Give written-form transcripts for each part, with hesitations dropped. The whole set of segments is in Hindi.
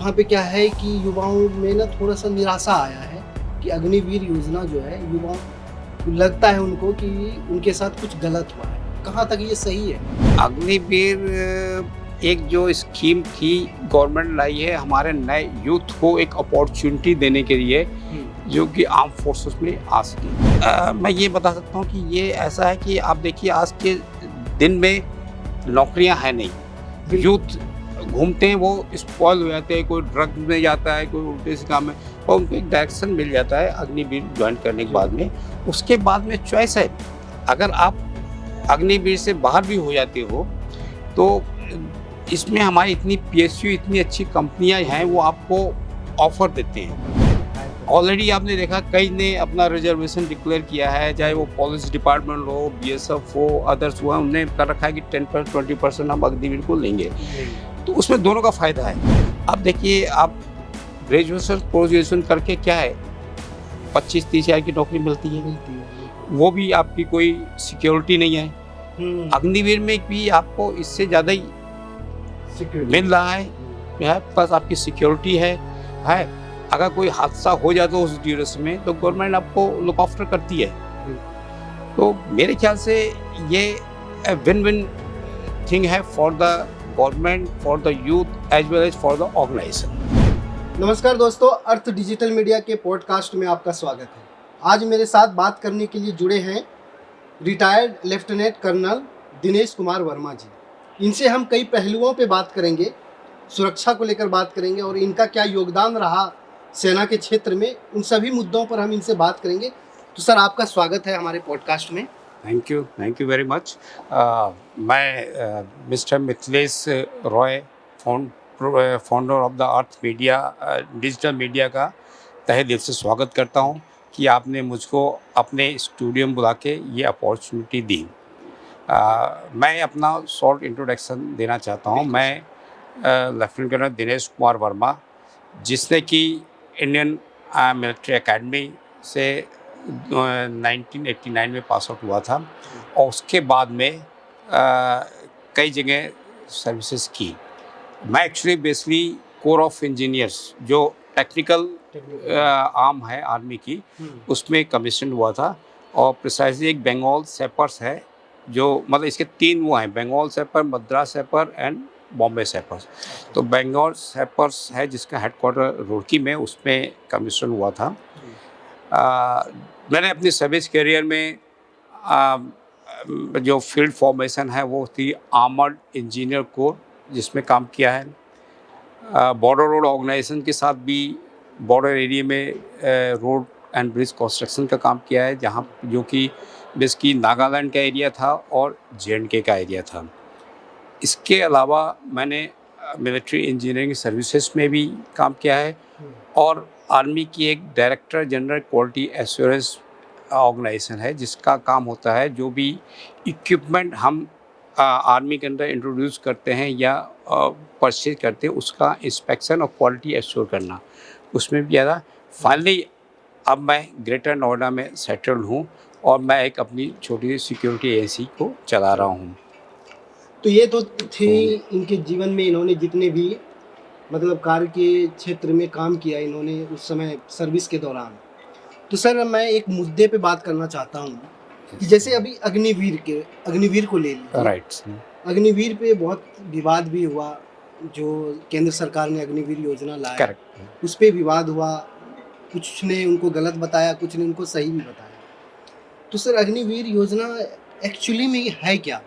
यहाँ पे क्या है कि युवाओं में ना थोड़ा सा निराशा आया है कि अग्निवीर योजना जो है युवाओं को लगता है उनको कि उनके साथ कुछ गलत हुआ है। कहाँ तक ये सही है? अग्निवीर एक जो स्कीम थी गवर्नमेंट लाई है हमारे नए यूथ को एक अपॉर्चुनिटी देने के लिए जो कि आर्म फोर्सेस में आ सके। मैं ये बता सकता हूँ कि ये ऐसा है कि आप देखिए आज के दिन में नौकरियां है नहीं, यूथ घूमते हैं, वो स्पॉइल हो जाते हैं, कोई ड्रग्स में जाता है, कोई उल्टे से काम में, और उनको एक डायरेक्शन मिल जाता है अग्निवीर ज्वाइन करने के बाद में। उसके बाद में चॉइस है, अगर आप अग्निवीर से बाहर भी हो जाते हो तो इसमें हमारी इतनी पीएसयू इतनी अच्छी कंपनियां हैं वो आपको ऑफर देते हैं। ऑलरेडी आपने देखा कई ने अपना रिजर्वेशन डिक्लेयर किया है, चाहे वो पुलिस डिपार्टमेंट हो, बीएसएफ हो, अदर्स हुआ, उन्होंने कर रखा है कि 10-20% हम अग्निवीर को लेंगे। तो उसमें दोनों का फ़ायदा है। अब देखिए आप ग्रेजुएशन करके क्या है 25-30 हज़ार की नौकरी मिलती है, वो भी आपकी कोई सिक्योरिटी नहीं है। अग्निवीर में भी आपको इससे ज़्यादा ही मिल रहा है, प्लस आपकी सिक्योरिटी है। अगर कोई हादसा हो जाता है उस ड्यूरेशन में तो गवर्नमेंट आपको लुक आफ्टर करती है। तो मेरे ख्याल से ये विन विन थिंग है for the government, for the youth as well as for the organisation. नमस्कार दोस्तों, अर्थ डिजिटल मीडिया के पॉडकास्ट में आपका स्वागत है। आज मेरे साथ बात करने के लिए जुड़े हैं retired lieutenant colonel Dinesh Kumar Verma ji. इनसे हम कई पहलुओं पे बात करेंगे, सुरक्षा को लेकर बात करेंगे और इनका क्या योगदान रहा सेना के क्षेत्र में, उन सभी मुद्दों पर हम इनसे बात करेंगे। तो सर, आपका स्वागत है हमारे पॉडकास्ट में। Thank you very much. मैं mister Mithilesh Roy, founder of the earth media digital media का तहे दिल से स्वागत करता हूं कि आपने मुझको अपने स्टूडियो में बुला के ये अपॉर्चुनिटी दी। मैं अपना शॉर्ट इंट्रोडक्शन देना चाहता हूं। मैं लेफ्टिनेंट कर्नल दिनेश कुमार वर्मा, जिसने कि इंडियन मिलिट्री एकेडमी से 1989 में पास आउट हुआ था और उसके बाद में कई जगह सर्विसेज की। मैं actually basically core of engineers जो टेक्निकल आर्म है आर्मी की, उसमें कमीशन हुआ था। और प्रिसाइजली एक बंगाल सैपर्स है, जो मतलब इसके 3 वो हैं, बंगाल सैपर, मद्रास सैपर एंड बॉम्बे सैपर्स। तो बंगाल सैपर्स है जिसका हेडक्वार्टर रुड़की में, उसमें कमीशन हुआ था। मैंने अपनी सर्विस करियर में जो फील्ड फॉर्मेशन है वो थी आर्मर्ड इंजीनियर कोर, जिसमें काम किया है। बॉर्डर रोड ऑर्गेनाइजेशन के साथ भी बॉर्डर एरिया में रोड एंड ब्रिज कंस्ट्रक्शन का काम किया है, जहाँ जो कि बेसिकली नागालैंड का एरिया था और जे&के का एरिया था। इसके अलावा मैंने मिलिट्री इंजीनियरिंग सर्विसेज में भी काम किया है और आर्मी की एक director general quality assurance organisation है, जिसका काम होता है जो भी इक्विपमेंट हम आर्मी के अंदर इंट्रोड्यूस करते हैं या परचेज करते हैं, उसका इंस्पेक्शन और क्वालिटी एश्योर करना, उसमें भी ज़्यादा। फाइनली अब मैं ग्रेटर नोएडा में सेटल्ड हूँ और मैं एक अपनी छोटी सी सिक्योरिटी एजेंसी को चला रहा हूँ। तो ये तो थे इनके जीवन में, इन्होंने जितने भी मतलब कार्य के क्षेत्र में काम किया इन्होंने उस समय सर्विस के दौरान। तो सर, मैं एक मुद्दे पे बात करना चाहता हूँ कि जैसे अभी अग्निवीर को ले लीजिए। राइट। अग्निवीर पे बहुत विवाद भी हुआ, जो केंद्र सरकार ने अग्निवीर योजना लाया। करेक्ट। उस पे विवाद हुआ, कुछ ने उनको गलत बताया, कुछ ने उनको सही भी बताया। तो सर, अग्निवीर योजना एक्चुअली में है क्या?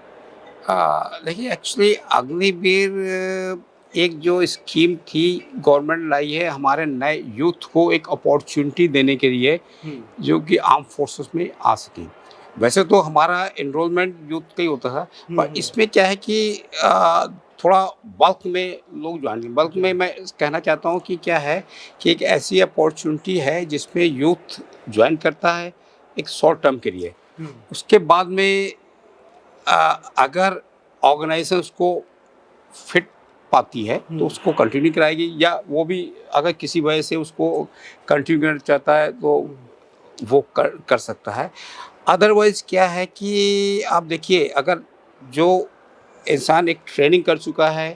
देखिए, एक्चुअली अग्निवीर एक जो स्कीम थी गवर्नमेंट लाई है हमारे नए यूथ को एक अपॉर्चुनिटी देने के लिए जो कि आर्म फोर्सेस में आ सके। वैसे तो हमारा एनरोलमेंट यूथ का ही होता था, पर इसमें क्या है कि थोड़ा बल्क में लोग ज्वाइन। बल्क में मैं कहना चाहता हूँ कि क्या है कि एक ऐसी अपॉर्चुनिटी है जिसमें यूथ ज्वाइन करता है एक शॉर्ट टर्म के लिए। उसके बाद में अगर ऑर्गेनाइजेशन उसको फिट पाती है तो उसको कंटिन्यू कराएगी, या वो भी अगर किसी वजह से उसको कंटिन्यू करना चाहता है तो वो कर सकता है। अदरवाइज क्या है कि आप देखिए, अगर जो इंसान एक ट्रेनिंग कर चुका है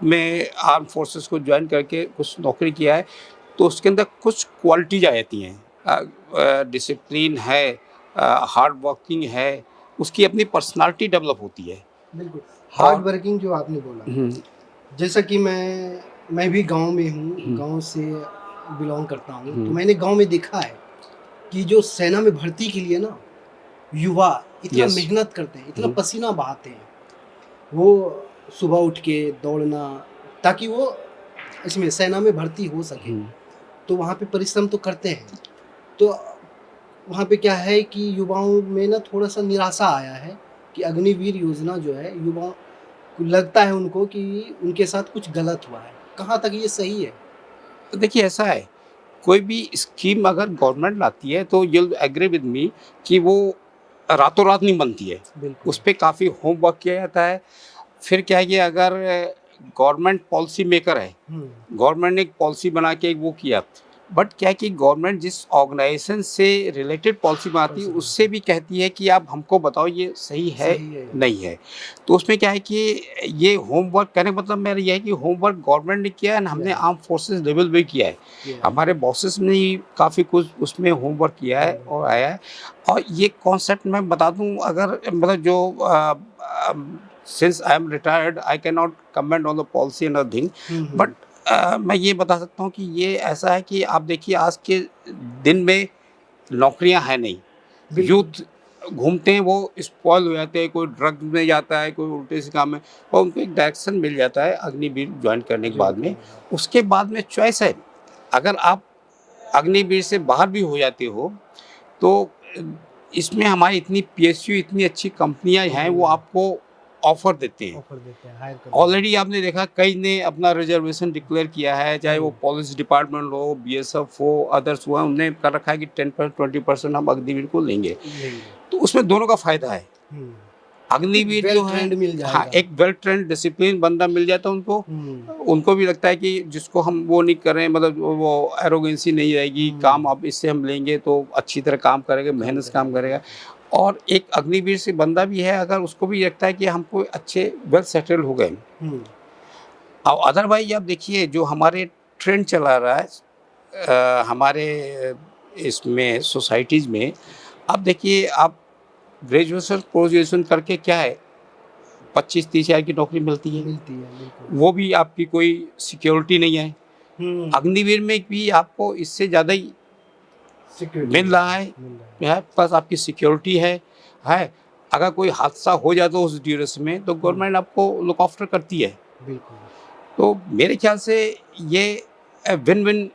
में आर्म फोर्सेस को ज्वाइन करके कुछ नौकरी किया है, तो उसके अंदर कुछ क्वालिटीज आ जाती हैं। डिसिप्लिन है, हार्ड वर्किंग है, उसकी अपनी पर्सनालिटी डेवलप होती है। बिल्कुल। हार्ड वर्किंग जो आपने बोला, हम्म, जैसा कि मैं भी गांव में हूँ, गांव से बिलोंग करता हूँ, तो मैंने गांव में देखा है कि जो सेना में भर्ती के लिए ना युवा इतना Yes. मेहनत करते हैं, इतना पसीना बहाते हैं, वो सुबह उठ के दौड़ना ताकि वो इसमें सेना में भर्ती हो सके, तो वहाँ पे परिश्रम तो करते हैं। तो वहाँ पे क्या है कि युवाओं में ना थोड़ा सा निराशा आया है कि अग्निवीर योजना जो है, युवाओं को लगता है उनको कि उनके साथ कुछ गलत हुआ है। कहाँ तक ये सही है? तो देखिए ऐसा है, कोई भी स्कीम अगर गवर्नमेंट लाती है तो यू एग्री विद मी कि वो रातों रात नहीं बनती है, बिल्कुल। उस पर काफ़ी होमवर्क किया जाता है। फिर क्या है कि अगर गवर्नमेंट पॉलिसी मेकर है, गवर्नमेंट ने एक पॉलिसी बना के एक वो किया, बट क्या है कि गवर्नमेंट जिस ऑर्गेनाइजेशन से रिलेटेड पॉलिसी बनाती है उससे भी कहती है कि आप हमको बताओ ये सही है नहीं है। तो उसमें क्या है कि ये होमवर्क कहने का मतलब मेरा ये है कि होमवर्क गवर्नमेंट ने किया है, हमने आर्म फोर्सेस लेवल भी किया है, हमारे बॉसेस ने काफ़ी कुछ उसमें होमवर्क किया है और आया है। और ये कॉन्सेप्ट मैं बता दूं, अगर मतलब जो since I am retired, I cannot comment on the policy and other thing, but मैं ये बता सकता हूँ कि ये ऐसा है कि आप देखिए आज के दिन में नौकरियां हैं नहीं, यूथ घूमते हैं, वो स्पॉइल हो जाते हैं, कोई ड्रग में जाता है, कोई उल्टे से काम में, और उनको एक डायरेक्शन मिल जाता है अग्निवीर ज्वाइन करने के बाद में। उसके बाद में चॉइस है, अगर आप अग्निवीर से बाहर भी हो जाते हो तो इसमें हमारी इतनी PSU इतनी अच्छी कंपनियां हैं, वो आपको ऑफर देते हैं। ऑलरेडी आपने देखा कई ने अपना रिजर्वेशन डिक्लेयर किया है, चाहे वो पुलिस डिपार्टमेंट हो, BSF हो, अदर्स हुआ, उन्होंने कर रखा है कि 10% 20% हम अग्निवीर को लेंगे। तो उसमें दोनों का फायदा है। अग्निवीर जो है, हाँ, एक वेल ट्रेंड डिसिप्लिन बंदा मिल जाता है उनको, उनको भी लगता है कि जिसको हम वो नहीं कर रहे हैं, मतलब वो एरोगेंसी नहीं रहेगी, काम अब इससे हम लेंगे तो अच्छी तरह काम करेगा, मेहनत से काम करेगा। और एक अग्निवीर से बंदा भी है, अगर उसको भी लगता है कि हमको अच्छे वेल सेटल हो गए। और अदरवाइज आप देखिए जो हमारे ट्रेंड चला रहा है हमारे इसमें सोसाइटीज़ में, आप देखिए, आप ग्रेजुएशन करके क्या है 25-30 हज़ार की नौकरी मिलती है, वो भी आपकी कोई सिक्योरिटी नहीं है। अग्निवीर में भी आपको इससे ज़्यादा ही मिल रहा है, प्लस आपकी सिक्योरिटी है। अगर कोई हादसा हो जाए तो उस ड्यूरेशन में तो गवर्नमेंट आपको लुक आफ्टर करती है। तो मेरे ख्याल से ये विन विन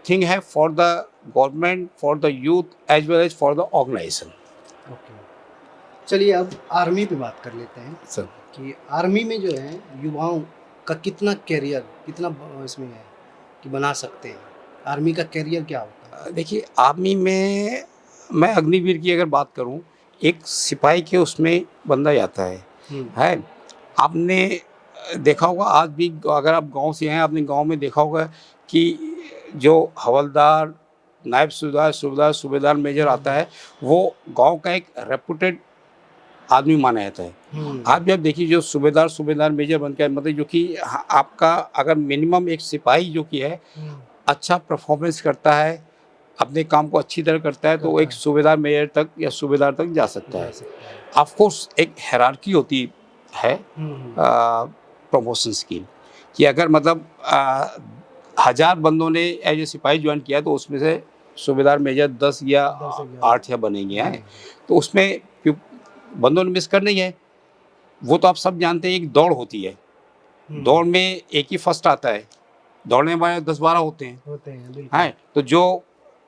थिंग है for the government, for the youth as well as for the organisation. चलिए अब आर्मी पे बात कर लेते हैं सर कि आर्मी में जो है युवाओं का कितना कैरियर, कितना इसमें है कि बना सकते हैं, आर्मी का कैरियर क्या होता है? देखिए, आर्मी में मैं अग्निवीर की अगर बात करूं, एक सिपाही के उसमें बंदा जाता है। आपने देखा होगा, आज भी अगर आप गांव से हैं, आपने गांव में देखा होगा कि जो हवलदार, नायब सूबेदार, मेजर आता है, वो गांव का एक रेपुटेड आदमी माना जाता है। आप जब देखिए जो सूबेदार मेजर बन के, मतलब जो कि आपका अगर मिनिमम एक सिपाही जो कि है अच्छा परफॉर्मेंस करता है, अपने काम को अच्छी तरह करता है, तो वो एक सूबेदार मेजर तक या सूबेदार तक जा सकता है। ऑफ कोर्स एक हायरार्की होती है प्रमोशन स्कीम कि अगर मतलब 1000 बंदों ने एज ए सिपाही ज्वाइन किया तो उसमें से सूबेदार मेजर 10 या 8 या बनेंगे हैं। तो उसमें बंदों ने मिस करनी है। वो तो आप सब जानते हैं, एक दौड़ होती है, दौड़ में एक ही फर्स्ट आता है, दौड़ने वाले 10-12 होते हैं। तो जो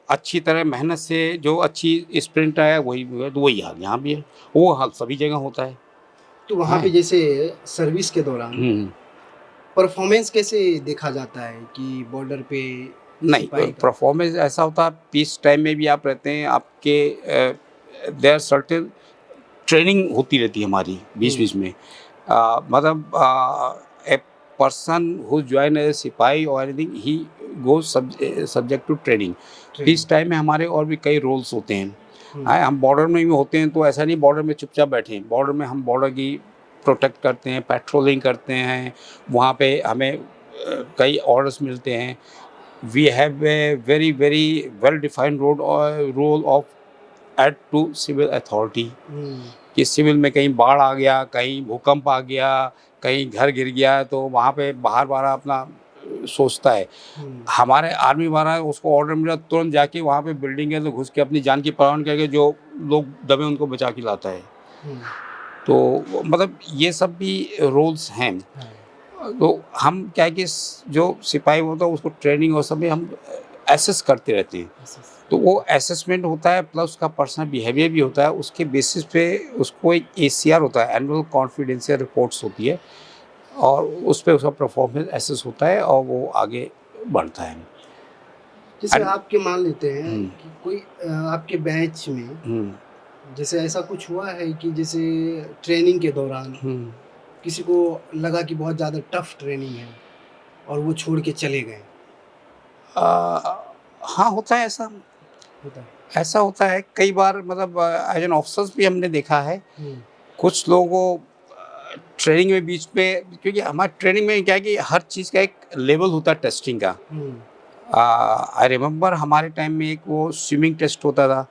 अच्छी तरह मेहनत से जो अच्छी स्प्रिंट है वही हाल यहाँ भी है, वो हाल सभी जगह होता है। तो वहाँ पे जैसे सर्विस के दौरान परफॉर्मेंस कैसे देखा जाता है कि बॉर्डर पे? नहीं, परफॉर्मेंस ऐसा होता है, पीस टाइम में भी आप रहते हैं, आपके देयर सर्टेन ट्रेनिंग होती रहती है हमारी बीच में। मतलब a person who join as सिपाही और anything, he goes subject to training. Peace time में हमारे और भी कई रोल्स होते हैं। हम बॉर्डर में भी होते हैं, तो ऐसा नहीं बॉर्डर में चुपचाप बैठे हैं, बॉर्डर में हम बॉर्डर की प्रोटेक्ट करते हैं, पेट्रोलिंग करते हैं, वहाँ पे हमें कई ऑर्डर्स मिलते हैं। We have a very very well defined role of aid to civil authority कि सिविल में कहीं बाढ़ आ गया, कहीं भूकंप आ गया, कहीं घर गिर गया, तो वहाँ पे बाहर वाला अपना सोचता है। हमारे आर्मी वाला उसको ऑर्डर मिला तुरंत जाके वहाँ पे बिल्डिंग है तो घुस के अपनी जान की परवाह नहीं करके जो लोग दबे उनको बचा के लाता है। तो मतलब ये सब भी रोल्स हैं। तो हम क्या है कि जो सिपाही होता है उसको ट्रेनिंग और सब में हम एसेस करते रहते हैं। तो वो असेसमेंट होता है प्लस उसका पर्सनल बिहेवियर भी होता है, उसके बेसिस पे उसको एक ACR होता है, एनुअल कॉन्फिडेंशियल रिपोर्ट्स होती है, और उस पे उसका परफॉर्मेंस एसेस होता है और वो आगे बढ़ता है। जैसे आपके मान लेते हैं कि कोई आपके बैच में जैसे ऐसा कुछ हुआ है कि जैसे ट्रेनिंग के दौरान किसी को लगा कि बहुत ज़्यादा टफ ट्रेनिंग है और वो छोड़ के चले गए? हाँ, होता है ऐसा। ऐसा होता है कई बार, मतलब एज एन ऑफिसर्स भी हमने देखा है। कुछ लोगों को ट्रेनिंग में बीच में, क्योंकि हमारे ट्रेनिंग में क्या है कि हर चीज़ का एक लेवल होता है टेस्टिंग का। आई रिमेम्बर हमारे टाइम में एक वो स्विमिंग टेस्ट होता था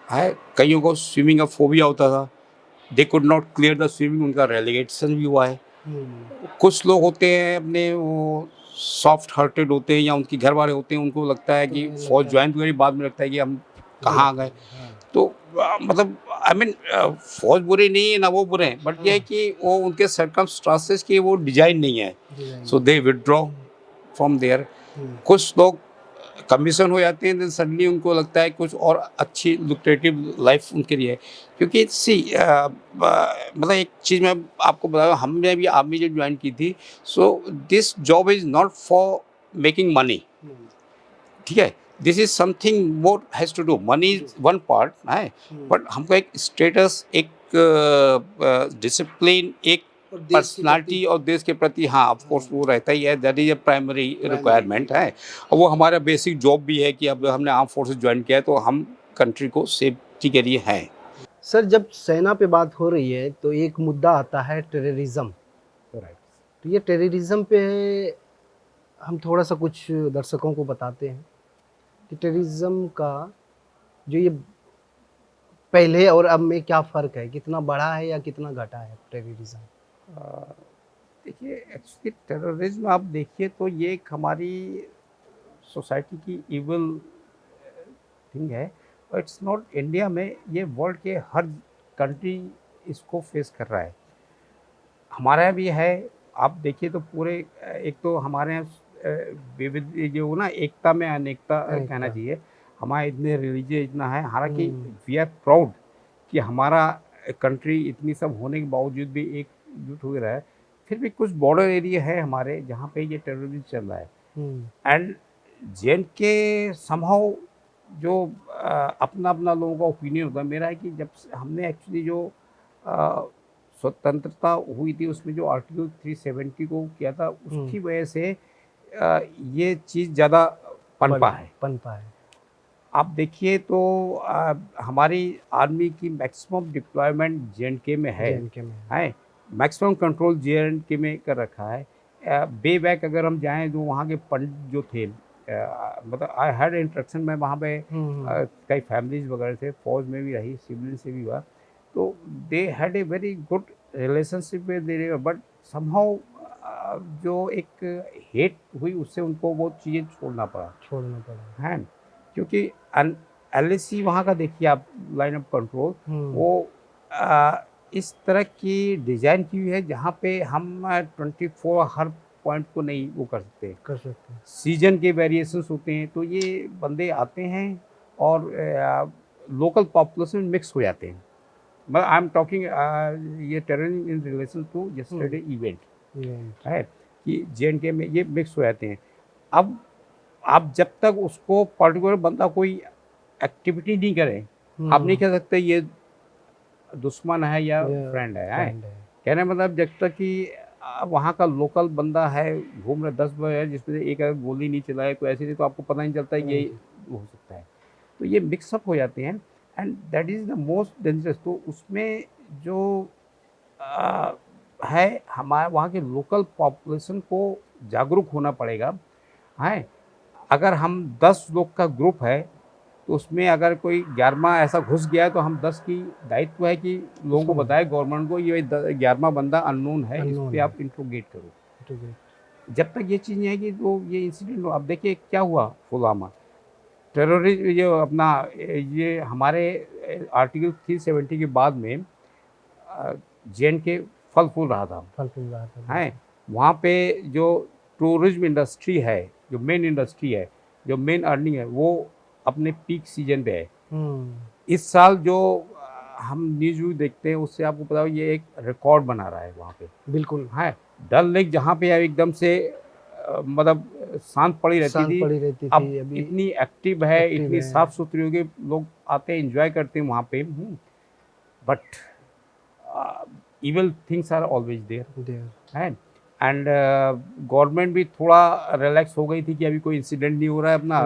है, कईयों को स्विमिंग का फोबिया होता था, they could not clear the swimming, उनका रेलीगेशन भी हुआ है। कुछ लोग होते हैं अपने वो सॉफ्ट हार्टेड होते हैं या उनके घर वाले होते हैं, उनको लगता है कि फौज ज्वाइन करने के बाद में लगता है कि हम कहाँ आ गए। तो मतलब आई मीन फौज बुरी नहीं है ना वो बुरे हैं, बट ये है कि वो उनके सर्कमस्टांसेस की वो डिजाइन नहीं है, सो दे विथड्रॉ फ्रॉम देयर। कुछ लोग कमीशन हो जाते हैं, देन सडनली उनको लगता है कुछ और अच्छी लुक्रेटिव लाइफ उनके लिए। क्योंकि सी मतलब एक चीज़ मैं आपको बताऊँ, हमने भी आर्मी जब ज्वाइन की थी, so this job is not for making money, ठीक है, this is something more has to do, money is one part है, बट हमको एक स्टेटस, एक डिसिप्लिन, एक पर्सनालिटी और देश के प्रति, हाँ ऑफ कोर्स वो रहता ही है, that is a primary requirement है। और वो हमारा बेसिक जॉब भी है कि अब हमने आर्म फोर्सेस ज्वाइन किया है तो हम कंट्री को सेफ्टी के लिए हैं। सर, जब सेना पे बात हो रही है तो एक मुद्दा आता है टेररिज्म। तो ये टेररिज्म पे हम थोड़ा सा कुछ दर्शकों को बताते हैं कि टेररिज्म का जो ये पहले और अब में क्या फ़र्क है, कितना बढ़ा है या कितना घटा है टेररिज्म? देखिए, एक्चुअली टेररिज्म आप देखिए तो ये एक हमारी सोसाइटी की इविल थिंग है, और इट्स नॉट इंडिया में, ये वर्ल्ड के हर कंट्री इसको फेस कर रहा है। हमारे यहाँ भी है, आप देखिए तो पूरे एक तो हमारे यहाँ विविध जो ना एकता में अनेकता कहना चाहिए, हमारे इतने रिलीजियस इतना है, हालांकि वी आर प्राउड कि हमारा कंट्री इतनी सब होने के बावजूद भी एकजुट हो रहा है। फिर भी कुछ बॉर्डर एरिया है हमारे जहाँ पे ये टेररिज्म चल रहा है, एंड JNK समहाउ जो अपना अपना लोगों का ओपिनियन होता है। मेरा है कि जब हमने एक्चुअली जो स्वतंत्रता हुई थी उसमें जो आर्टिकल 370 को किया था, उसकी वजह से ये चीज़ ज़्यादा पनपा है। आप देखिए तो हमारी आर्मी की मैक्सिमम डिप्लॉयमेंट JNK में है, मैक्सिमम कंट्रोल JNK में कर रखा है। बे बैक अगर हम जाएं जो वहाँ के पंडित जो थे, मतलब आई हैड इंटरेक्शन में वहाँ पे कई फैमिलीज वगैरह थे, फौज में भी रही, सिविलियन से भी हुआ, तो they had a very good relationship with their, but somehow जो एक हेट हुई उससे उनको वो चीज़ें छोड़ना पड़ा है, क्योंकि LAC वहाँ का देखिए आप, लाइन ऑफ कंट्रोल, वो इस तरह की डिज़ाइन की हुई है जहाँ पे हम 24 हर पॉइंट को नहीं वो कर सकते। सीजन के वेरिएशंस होते हैं, तो ये बंदे आते हैं और लोकल पॉपुलेशन मिक्स हो जाते हैं। मतलब आई एम टॉकिंग ये terrorism in relation to yesterday event है कि JNK में ये मिक्स हो जाते हैं। अब आप जब तक उसको पर्टिकुलर बंदा कोई एक्टिविटी नहीं करे, आप नहीं कह सकते ये दुश्मन है या फ्रेंड है। कहने मतलब जब तक कि वहाँ का लोकल बंदा है, घूम रहा 10 बजे है, जिसमें से एक अगर गोली नहीं चलाए कोई ऐसी, तो आपको पता नहीं चलता है यही हो सकता है। तो ये मिक्सअप हो जाते हैं, and that is the most dangerous. तो उसमें जो है हमारे वहाँ के लोकल पॉपुलेशन को जागरूक होना पड़ेगा। है, अगर हम 10 लोग का ग्रुप है तो उसमें अगर कोई 11वां ऐसा घुस गया है तो हम 10 की दायित्व है कि लोगों को बताए, गवर्नमेंट को, ये 11वां बंदा अननोन है, इस पे आप इंट्रोगेट करो। जब तक ये चीज़ नहीं आएगी तो ये इंसिडेंट, अब देखिए क्या हुआ पुलवामा टेररिस्ट, ये अपना ये हमारे आर्टिकल 370 के बाद में J&K फल फूल रहा था। है, वहाँ पे जो टूरिज्म इंडस्ट्री है, जो मेन इंडस्ट्री है, जो मेन अर्निंग है, वो अपने पीक सीजन पे है। इस साल जो हम न्यूज़ देखते हैं उससे आपको पता हो ये एक रिकॉर्ड बना रहा है वहाँ पे। बिल्कुल है, डल लेक जहाँ पे एकदम से मतलब शांत पड़ी रहती थी, अब अभी इतनी एक्टिव है, इतनी साफ सुथरी हो गई, लोग आते हैं एंजॉय करते हैं वहाँ पे। But evil things are always there है, एंड गवर्नमेंट भी थोड़ा रिलैक्स हो गई थी कि अभी कोई इंसिडेंट नहीं हो रहा है, अपना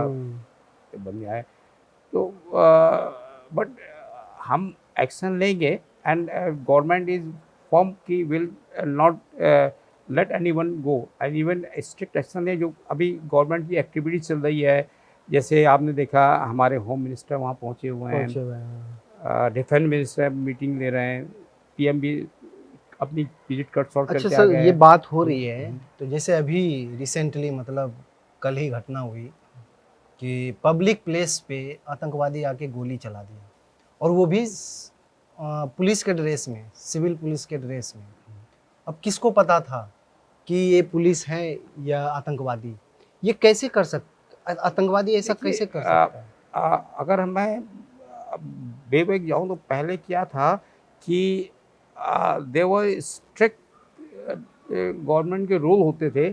बन गया है। तो बट हम एक्शन लेंगे एंड गवर्नमेंट इज फॉर्म की will not let anyone go, and even strict action है। जो अभी गवर्नमेंट की एक्टिविटी चल रही है, जैसे आपने देखा हमारे होम मिनिस्टर वहाँ पहुँचे हुए हैं, डिफेंस मिनिस्टर मीटिंग ले रहे हैं, पीएम भी अपनी विजिट कट शॉर्ट करके आ गए। ये बात हो रही है तो जैसे अभी रिसेंटली मतलब कल ही घटना हुई कि पब्लिक प्लेस पे आतंकवादी आके गोली चला दिया, और वो भी पुलिस के ड्रेस में, सिविल पुलिस के ड्रेस में। अब किसको पता था कि ये पुलिस है या आतंकवादी? ये कैसे कर सकते, आतंकवादी ऐसा कैसे कर सकता है? अगर मैं बेबैक जाऊँ तो पहले क्या था कि देवर स्ट्रिक्ट गवर्नमेंट के रूल होते थे।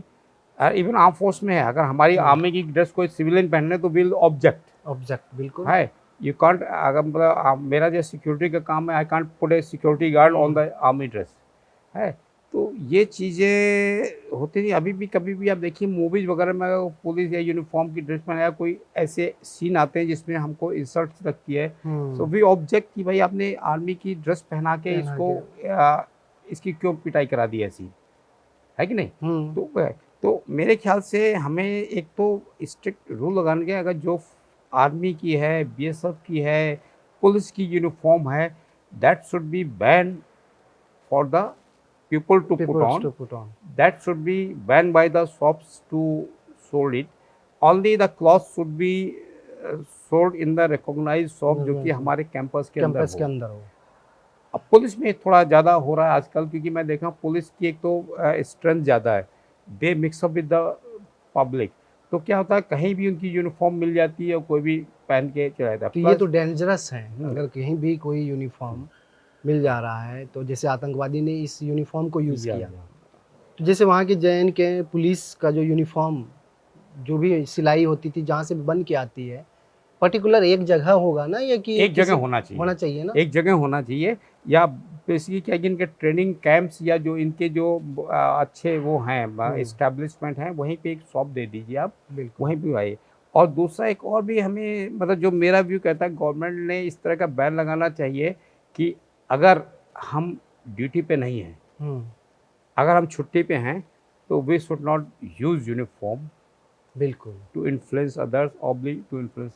इवन आर्म फोर्स में है, अगर हमारी आर्मी की ड्रेस कोई सिविलियन पहने तो विल ऑब्जेक्ट बिल्कुल है। यू कांट, अगर मतलब मेरा जो सिक्योरिटी का काम है, I can't put A security guard on the army dress है। तो ये चीज़ें होती नहीं। अभी भी कभी भी आप देखिए मूवीज़ वगैरह में पुलिस या यूनिफॉर्म की ड्रेस में या कोई ऐसे सीन आते हैं जिसमें हमको इंसल्ट लगती है, सो वी ऑब्जेक्ट कि भाई आपने आर्मी की ड्रेस पहना के इसको इसकी क्यों पिटाई करा दी ऐसी, है कि नहीं? तो मेरे ख्याल से हमें एक तो स्ट्रिक्ट रूल लगाने के, अगर जो आर्मी की है, बीएसएफ की है, पुलिस की यूनिफॉर्म है, that should be ban for the people to put on. That should be banned by the shops to sold it. Only the clothes should be sold in the recognized shop जो कि हमारे कैंपस के अंदर हो। अब पुलिस में थोड़ा ज़्यादा हो रहा है आजकल, क्योंकि मैं देखा पुलिस की एक तो स्ट्रेंथ ज़्यादा है, दे मिक्सअप विद द पब्लिक, तो क्या होता है कहीं भी उनकी यूनिफॉर्म मिल जाती है और कोई भी पहन के चला जाता है। तो ये तो डेंजरस है, अगर कहीं भी कोई यूनिफॉर्म मिल जा रहा है तो जैसे आतंकवादी ने इस यूनिफॉर्म को यूज़ किया, तो जैसे वहाँ के J&K पुलिस का जो यूनिफॉर्म जो भी सिलाई होती थी जहाँ से बन के आती है, पर्टिकुलर एक जगह होगा ना, या कि एक जगह होना चाहिए ना, एक जगह होना चाहिए, या बेसिकली क्या कि इनके ट्रेनिंग कैंप्स या जो इनके जो अच्छे वो हैं इस्टेब्लिशमेंट हैं, वहीं पे एक शॉप दे दीजिए आप, वहीं पे आइए। और दूसरा एक और भी हमें मतलब जो मेरा व्यू कहता है, गवर्नमेंट ने इस तरह का बैन लगाना चाहिए कि अगर हम ड्यूटी पे नहीं हैं, अगर हम छुट्टी पे हैं, तो we should not use uniform बिल्कुल to influence others oblique to influence.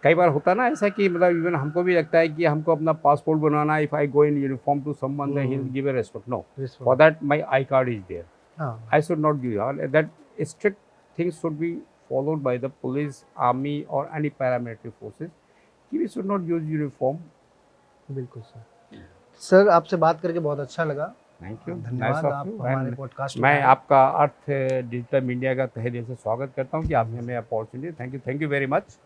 कई बार होता ना ऐसा कि मतलब इवन हमको भी लगता है कि हमको अपना पासपोर्ट बनवाना, if I go in uniform to someone then he will give a respect, no, for that my I card is there, I should not give that. Strict things should be followed by the police, army or any paramilitary forces कि we should not use uniform। बिल्कुल सर, आपसे बात करके बहुत अच्छा लगा। थैंक यू, धन्यवाद। आप हमारे पॉडकास्ट मैं आपका अर्थ डिजिटल मीडिया का तहे दिल से स्वागत करता हूँ कि आपने हमें opportunity, thank you very much.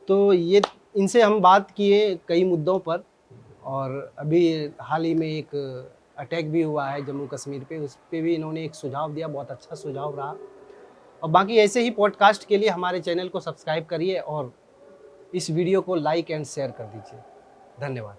तो ये इनसे हम बात किए कई मुद्दों पर, और अभी हाल ही में एक अटैक भी हुआ है जम्मू कश्मीर पे, उस पर भी इन्होंने एक सुझाव दिया, बहुत अच्छा सुझाव रहा। और बाकी ऐसे ही पॉडकास्ट के लिए हमारे चैनल को सब्सक्राइब करिए और इस वीडियो को लाइक एंड शेयर कर दीजिए। धन्यवाद।